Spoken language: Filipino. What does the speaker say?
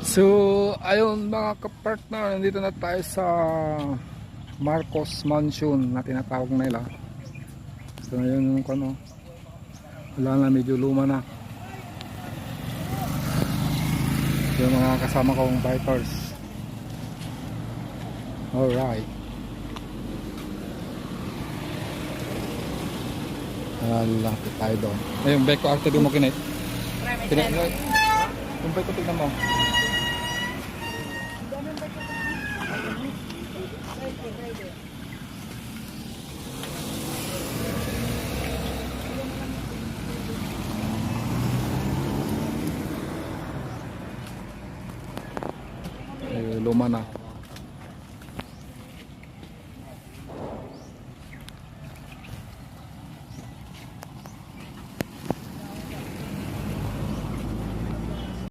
So, ayun mga kapartner, nandito na tayo sa Marcos Mansion na tinatawag nila. So, ayun yung ano, wala na, medyo luma na. Yung mga kasama kong bikers. Alright. Lalapit tayo doon. Ayun, bike ko actually mo kinay. Yung bike ko tignan mo. Luma na.